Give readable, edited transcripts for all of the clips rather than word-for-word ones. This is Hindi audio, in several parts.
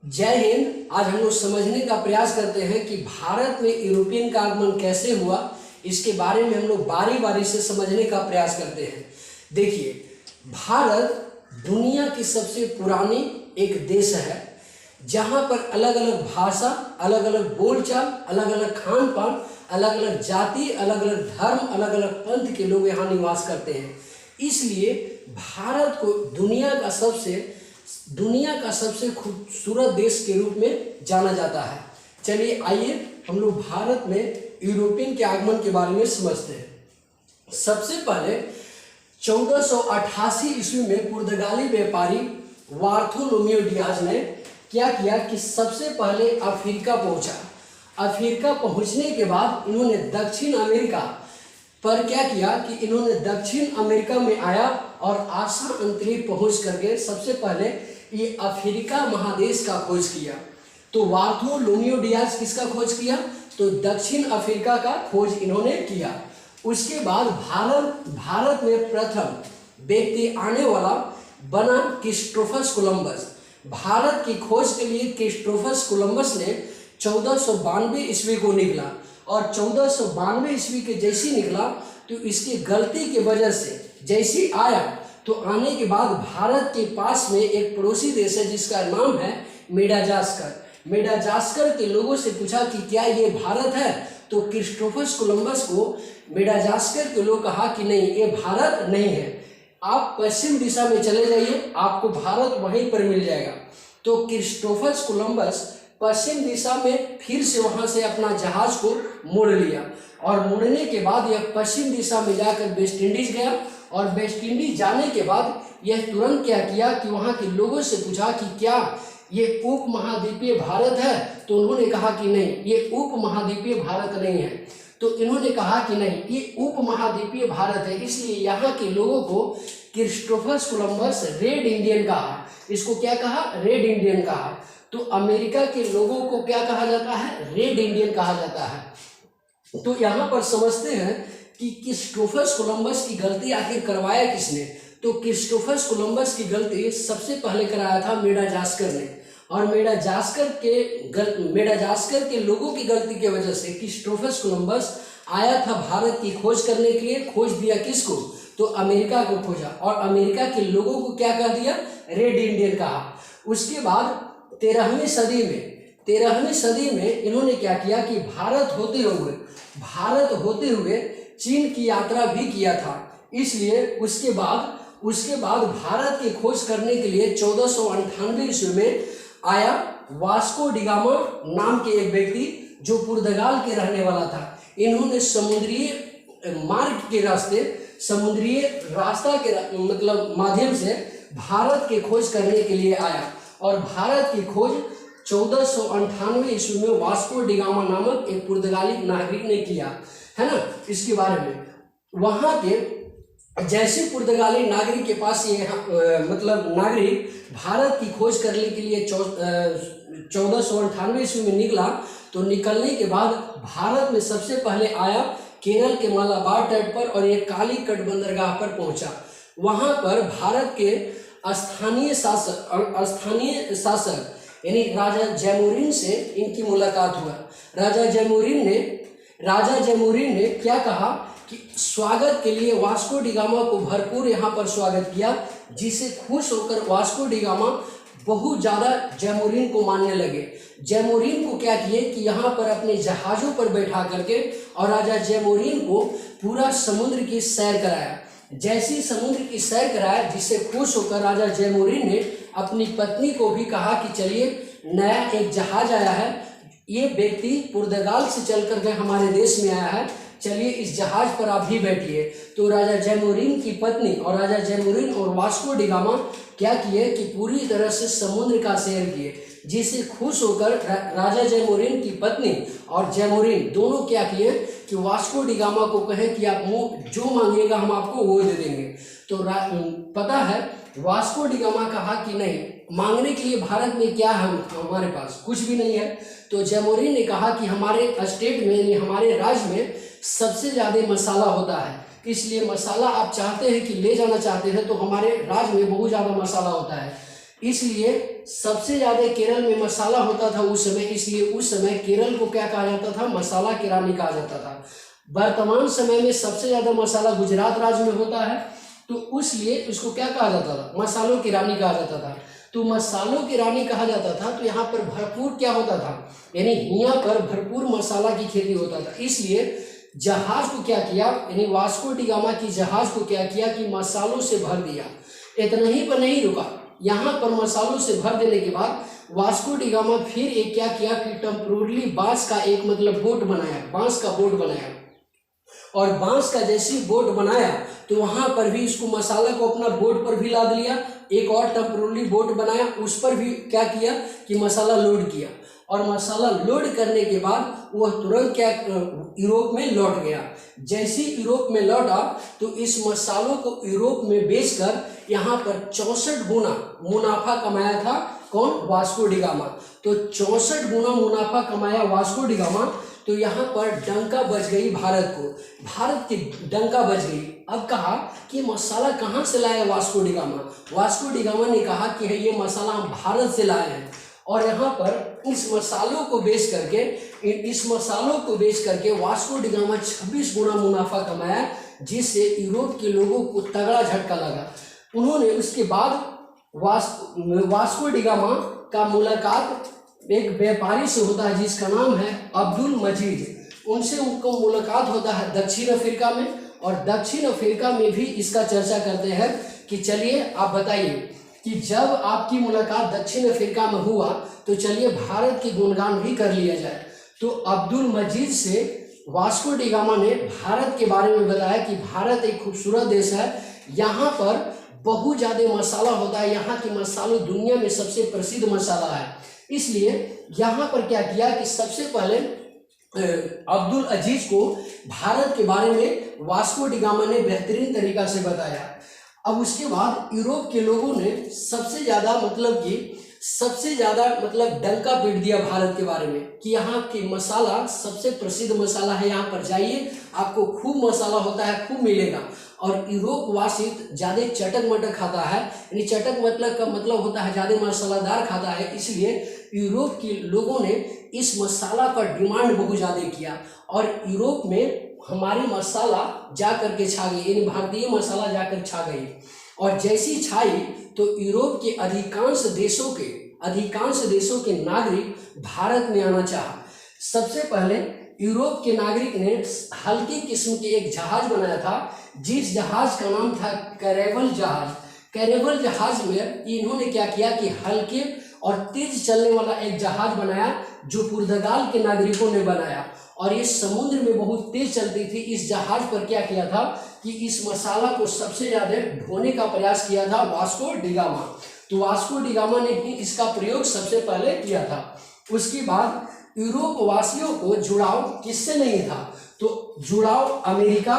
जय हिंद। आज हम लोग समझने का प्रयास करते हैं कि भारत में यूरोपियन का आगमन कैसे हुआ। इसके बारे में हम लोग बारी बारी से समझने का प्रयास करते हैं। देखिए, भारत दुनिया की सबसे पुरानी एक देश है जहाँ पर अलग अलग भाषा, अलग अलग बोलचाल, अलग अलग खान पान, अलग अलग जाति, अलग अलग धर्म, अलग अलग पंथ के लोग यहाँ निवास करते हैं। इसलिए भारत को दुनिया का सबसे खूबसूरत देश के रूप में जाना जाता है। चलिए आइए हम लोग भारत में यूरोपियन के आगमन के बारे में समझते हैं। सबसे पहले 1488 ईस्वी में पुर्तगाली व्यापारी बार्थोलोमेउ डियाज ने क्या किया कि सबसे पहले अफ्रीका पहुंचा। अफ्रीका पहुंचने के बाद इन्होंने दक्षिण अमेरिका पर क्या किया कि इन्होंने दक्षिण अमेरिका में आया और आशा अंतरिक्ष पहुंच करके सबसे पहले ये अफ्रीका महादेश का खोज किया। तो बार्थोलोमेउ डियाज किसका खोज किया? तो दक्षिण अफ्रीका का खोज इन्होंने किया। उसके बाद भारत में प्रथम व्यक्ति आने वाला बना क्रिस्टोफर कोलंबस। भारत की खोज के लिए क्रिस्टोफर कोलंबस ने 1492 ईस्वी को निकला और 1492 ईस्वी के जैसी निकला तो इसकी गलती की वजह से जैसी आया तो आने के बाद भारत के पास में एक पड़ोसी देश है जिसका नाम है मेडागास्कर। मेडागास्कर के लोगों से पूछा कि क्या ये भारत है? तो क्रिस्टोफर कोलंबस को मेडागास्कर के लोग कहा कि नहीं, ये भारत नहीं है, आप पश्चिम दिशा में चले जाइए, आपको भारत वहीं पर मिल जाएगा। तो क्रिस्टोफर कोलंबस पश्चिम दिशा में फिर से वहां से अपना जहाज को मोड़ लिया और मुड़ने के बाद यह पश्चिम दिशा में जाकर वेस्ट इंडीज गया और वेस्ट इंडीज जाने के बाद यह तुरंत क्या किया कि वहां के लोगों से पूछा कि क्या ये उप महाद्वीपीय भारत है? तो उन्होंने कहा कि नहीं, ये उप महाद्वीपीय भारत नहीं है। तो इन्होंने कहा कि नहीं, ये उप महाद्वीपीय भारत है। इसलिए यहाँ के लोगों को क्रिस्टोफर कोलंबस रेड इंडियन कहा। इसको क्या कहा? रेड इंडियन कहा। तो अमेरिका के लोगों को क्या कहा जाता है? रेड इंडियन कहा जाता है। तो यहाँ पर समझते हैं कि क्रिस्टोफर कोलंबस की गलती आखिर करवाया किसने? तो क्रिस्टोफर कोलंबस की गलती सबसे पहले कराया था मेडागास्कर ने और मेडागास्कर के लोगों की गलती की वजह से क्रिस्टोफर कोलंबस आया था भारत की खोज करने के लिए। खोज दिया किसको? तो अमेरिका को खोजा और अमेरिका के लोगों को क्या कह दिया? रेड इंडियन कहा। उसके बाद 13वीं सदी में इन्होंने क्या किया कि भारत होते हुए चीन की यात्रा भी किया था। इसलिए उसके बाद भारत की खोज करने के लिए 1498 ईस्वी में आया वास्को डी गामा नाम के एक व्यक्ति जो पुर्तगाल के रहने वाला था। इन्होंने समुद्रीय रास्ता के माध्यम से भारत की खोज करने के लिए आया और भारत की खोज 1498 ईस्वी में वास्को डी गामा नामक एक पुर्तगाली नागरिक ने किया, है ना। इसके बारे में वहां के जैसे पुर्तगाली नागरिक के पास ये नागरिक भारत की खोज करने के लिए 1498 ईस्वी में निकला तो निकलने के बाद भारत में सबसे पहले आया केरल के मालाबार तट पर और एक कालीकट बंदरगाह पर पहुंचा। वहां पर भारत के स्थानीय शासक यानी राजा जैमोरिन से इनकी मुलाकात हुआ। राजा जैमोरिन ने क्या कहा कि स्वागत के लिए वास्को डी गामा को भरपूर यहाँ पर स्वागत किया, जिससे खुश होकर वास्को डी गामा बहुत ज़्यादा जैमोरिन को मानने लगे। जैमोरिन को क्या किए कि यहाँ पर अपने जहाज़ों पर बैठा करके और राजा जैमोरिन को पूरा समुद्र की सैर कराया। जैसी समुद्र की सैर कराया जिससे खुश होकर राजा जैमोरिन ने अपनी पत्नी को भी कहा कि चलिए नया एक जहाज आया है, ये व्यक्ति पुर्तगाल से चल करके हमारे देश में आया है, चलिए इस जहाज पर आप भी बैठिए। तो राजा जैमोरिन की पत्नी और राजा जैमोरिन और वास्को डी गामा क्या किए कि पूरी तरह से समुद्र का सैर किए, जिससे खुश होकर राजा जैमोरिन की पत्नी और जैमोरिन दोनों क्या किए कि वास्को डी गामा को कहे कि आप जो मांगिएगा हम आपको वो दे देंगे। तो पता है वास्को डी गामा कहा कि नहीं, मांगने के लिए भारत में क्या है, हमारे पास कुछ भी नहीं है। तो जैमोरिन ने कहा कि हमारे स्टेट में यानी हमारे राज्य में सबसे ज़्यादा मसाला होता है, इसलिए मसाला आप चाहते हैं कि ले जाना चाहते हैं तो हमारे राज्य में बहुत ज़्यादा मसाला होता है। इसलिए सबसे ज्यादा केरल में मसाला होता था उस समय, इसलिए उस समय केरल को क्या कहा जाता था, मसाला की रानी कहा जाता था। वर्तमान समय में सबसे ज्यादा मसाला गुजरात राज्य में होता है, तो इसलिए उसको क्या कहा जाता था, मसालों की रानी कहा जाता था। तो मसालों की रानी कहा जाता था, तो यहाँ पर भरपूर क्या होता था, यानी यहाँ पर भरपूर मसाला की खेती होता था। इसलिए जहाज को क्या किया, यानी वास्को डी गामा की जहाज को क्या किया कि मसालों से भर दिया। इतना ही पर नहीं रुका, यहाँ पर मसालों से भर देने के बाद वास्को डी गामा फिर एक क्या किया कि टेम्पोरली बांस का एक मतलब बोट बनाया, बांस का बोट बनाया। और बांस का जैसे बोट बनाया तो वहां पर भी इसको मसाला को अपना बोट पर भी लाद लिया, एक और टेम्पोरली बोट बनाया, उस पर भी क्या किया कि मसाला लोड किया। और मसाला लोड करने के बाद वह तुरंत क्या यूरोप में लौट गया। जैसे यूरोप में लौटा तो इस मसालों को यूरोप में बेचकर यहाँ पर 64 गुना मुनाफा कमाया था कौन, वास्को डी गामा। तो 64 गुना मुनाफा कमाया वास्को डी गामा। तो यहाँ पर डंका बज गई भारत को, भारत की डंका बज गई। अब कहा कि मसाला कहाँ से लाया Vasco D gamma. Vasco D gamma ने कहा कि ये मसाला हम भारत से लाए हैं। और यहाँ पर इस मसालों को बेच करके वास्को डी गामा 26 गुना मुनाफा कमाया, जिससे यूरोप के लोगों को तगड़ा झटका लगा। उन्होंने उसके बाद वास्को डी गामा का मुलाकात एक व्यापारी से होता है जिसका नाम है अब्दुल मजीद। उनसे उनको मुलाकात होता है दक्षिण अफ्रीका में, और दक्षिण अफ्रीका में भी इसका चर्चा करते हैं कि चलिए आप बताइए कि जब आपकी मुलाकात दक्षिण अफ्रीका में हुआ तो चलिए भारत की गुणगान भी कर लिया जाए। तो अब्दुल मजीद से वास्को डी गामा ने भारत के बारे में बताया कि भारत एक खूबसूरत देश है, यहाँ पर बहुत ज़्यादा मसाला होता है, यहाँ की मसालों दुनिया में सबसे प्रसिद्ध मसाला है। इसलिए यहाँ पर क्या किया कि सबसे पहले अब्दुल अजीज को भारत के बारे में वास्को डी गामा ने बेहतरीन तरीका से बताया। अब उसके बाद यूरोप के लोगों ने सबसे ज़्यादा डंका पीट दिया भारत के बारे में कि यहाँ की मसाला सबसे प्रसिद्ध मसाला है, यहाँ पर जाइए आपको खूब मसाला होता है, खूब मिलेगा। और यूरोप वासी ज़्यादा चटक मटक खाता है, यानी चटक मतलब का मतलब होता है ज़्यादा मसालादार खाता है। इसलिए यूरोप के लोगों ने इस मसाला का डिमांड बहुत ज़्यादा किया और यूरोप में हमारी मसाला जा कर के छा गई, यानी भारतीय मसाला जाकर छा गई। और जैसी छाई तो यूरोप के अधिकांश देशों के नागरिक भारत में आना चाहा। सबसे पहले यूरोप के नागरिक ने हल्की किस्म के एक जहाज बनाया था, जिस जहाज का नाम था कैरेवल जहाज। कैरेवल जहाज में इन्होंने क्या किया कि हल्के और तेज चलने वाला एक जहाज बनाया जो पुर्तगाल के नागरिकों ने बनाया, और ये समुद्र में बहुत तेज चलती थी। इस जहाज पर क्या किया था कि इस मसाला को सबसे ज़्यादा ढोने का प्रयास किया था वास्को डी गामा। तो वास्को डी गामा ने ही इसका प्रयोग सबसे पहले किया था। उसके बाद यूरोप वासियों को जुड़ाव किससे नहीं था, तो जुड़ाव अमेरिका,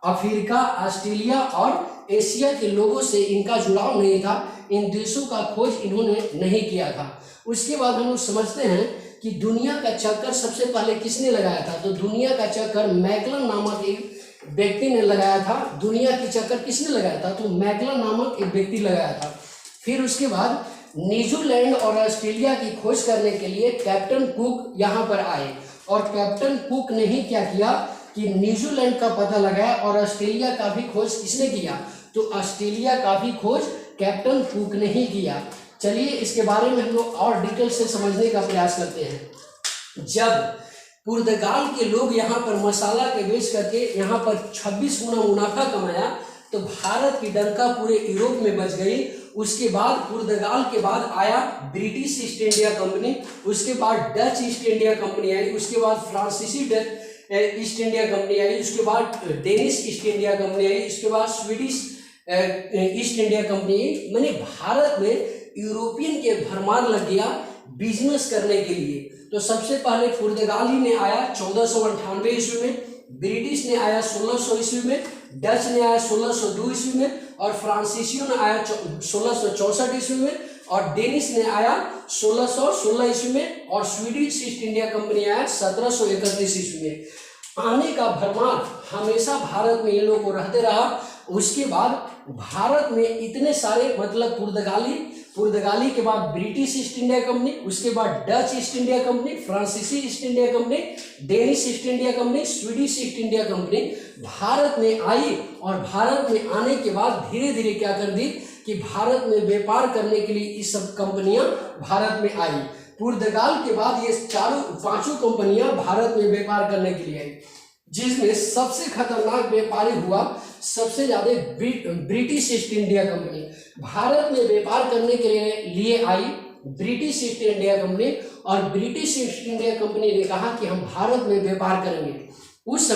अफ्रीका, ऑस्ट्रेलिया और एशिया के लोगों से इनका जुड़ाव नहीं था। इन देशों का खोज इन्होंने नहीं किया था। उसके बाद हम लोग समझते हैं कि दुनिया का चक्कर सबसे पहले किसने लगाया था, तो दुनिया का चक्कर मैकलन नामक एक व्यक्ति ने लगाया था। दुनिया की चक्कर किसने लगाया था, तो मैकलन नामक एक व्यक्ति लगाया था। फिर उसके बाद न्यूजीलैंड और ऑस्ट्रेलिया की खोज करने के लिए कैप्टन कुक यहाँ पर आए, और कैप्टन कुक ने ही क्या किया कि न्यूजीलैंड का पता लगाया, और ऑस्ट्रेलिया का भी खोज किसने किया, तो ऑस्ट्रेलिया का भी खोज कैप्टन कुक ने ही किया। चलिए इसके बारे में हम लोग और डिटेल से समझने का प्रयास करते हैं। जब पुर्तगाल के लोग यहाँ पर मसाला के बेच करके यहाँ पर 26 गुना मुनाफा कमाया, तो भारत की डंका पूरे यूरोप में बज गई। उसके बाद पुर्तगाल के बाद आया ब्रिटिश ईस्ट इंडिया कंपनी, उसके बाद डच ईस्ट इंडिया कंपनी आई, उसके बाद फ्रांसीसी ईस्ट इंडिया कंपनी आई, उसके बाद डेनिश ईस्ट इंडिया कंपनी आई, उसके बाद स्वीडिश ईस्ट इंडिया कंपनी आई। मैंने भारत में यूरोपियन के भरमार लग गया बिजनेस करने के लिए। तो सबसे पहले पुर्तगाली ने आया 1498 ईस्वी में, ब्रिटिश ने आया 1600 ईस्वी में, डच ने आया 1602 ईस्वी में, और फ्रांसीसियों ने आया 1664 ईस्वी में, और डेनिश ने आया 1616 ईस्वी में, और स्वीडिश ईस्ट इंडिया कंपनी आया 1731 ईस्वी में। आने का भरमार हमेशा भारत में ये लोग को रहते रहा। उसके बाद भारत में इतने सारे मतलब पुर्तगाली पुर्तगाली के बाद ब्रिटिश ईस्ट इंडिया कंपनी, उसके बाद डच ईस्ट इंडिया कंपनी, फ्रांसीसी east India company, Danish east India company, Swedish east India company Bharat में आई। और भारत में आने के बाद धीरे धीरे क्या कर दी कि भारत में व्यापार करने के लिए ये सब कंपनियां भारत में आई। पुर्तगाल के बाद ये पांचों कंपनियां भारत में व्यापार करने के लिए आई, जिसमें सबसे खतरनाक व्यापारी हुआ सबसे ज्यादा British east India company Bharat में व्यापार करने के लिए आई। ब्रिटिश ईस्ट इंडिया कंपनी, और ब्रिटिश ईस्ट इंडिया कंपनी ने कहा कि हम भारत में व्यापार करेंगे। उस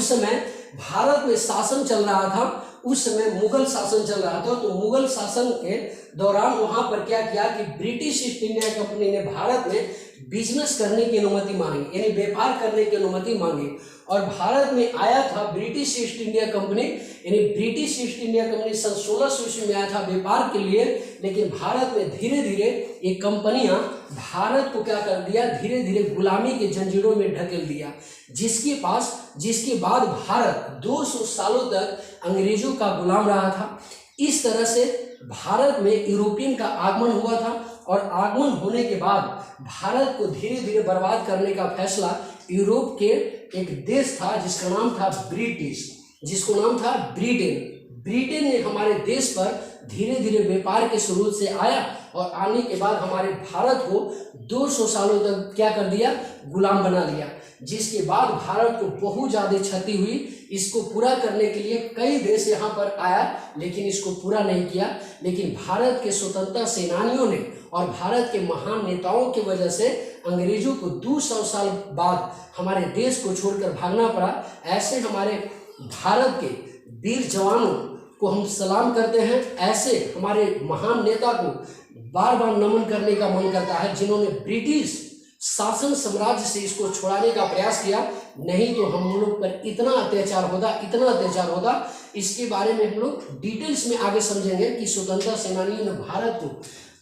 समय भारत में शासन चल रहा था, उस समय मुगल शासन चल रहा था। तो मुगल शासन के दौरान वहां पर क्या किया कि ब्रिटिश ईस्ट इंडिया कंपनी ने भारत में बिजनेस करने की अनुमति मांगी, यानी व्यापार करने की अनुमति मांगी। और भारत में आया था ब्रिटिश ईस्ट इंडिया कंपनी, यानी ब्रिटिश ईस्ट इंडिया कंपनी सन 1600 ईस्वी में आया था व्यापार के लिए। लेकिन भारत में धीरे धीरे ये कंपनियां भारत को क्या कर दिया, धीरे धीरे गुलामी के जंजीरों में ढकेल दिया, जिसके बाद भारत 200 सालों तक अंग्रेजों का गुलाम रहा था। इस तरह से भारत में यूरोपियन का आगमन हुआ था, और आगमन होने के बाद भारत को धीरे धीरे बर्बाद करने का फैसला यूरोप के एक देश था जिसका नाम था जिसको नाम था ब्रिटेन ने हमारे देश पर धीरे धीरे व्यापार के शुरू से आया, और आने के बाद हमारे भारत को 200 सालों तक क्या कर दिया, गुलाम बना लिया। जिसके बाद भारत को बहुत ज्यादा क्षति हुई। इसको पूरा करने के लिए कई देश यहाँ पर आया, लेकिन इसको पूरा नहीं किया। लेकिन भारत के स्वतंत्रता सेनानियों ने और भारत के महान नेताओं की वजह से अंग्रेजों को 200 साल बाद हमारे देश को छोड़कर भागना पड़ा। ऐसे हमारे भारत के वीर जवानों को हम सलाम करते हैं। ऐसे हमारे महान नेता को बार बार नमन करने का मन करता है, जिन्होंने ब्रिटिश शासन साम्राज्य से इसको छुड़ाने का प्रयास किया। नहीं तो हम लोग पर इतना अत्याचार होता। इसके बारे में हम लोग डिटेल्स में आगे समझेंगे कि स्वतंत्रता सेनानियों ने भारत को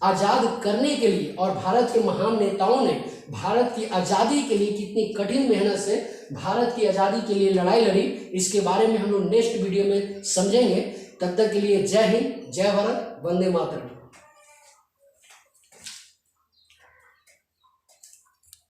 आज़ाद करने के लिए और भारत के महान नेताओं ने भारत की आज़ादी के लिए कितनी कठिन मेहनत से भारत की आज़ादी के लिए लड़ाई लड़ी। इसके बारे में हम लोग नेक्स्ट वीडियो में समझेंगे। तब तक के लिए जय हिंद, जय भारत, वंदे मातरम।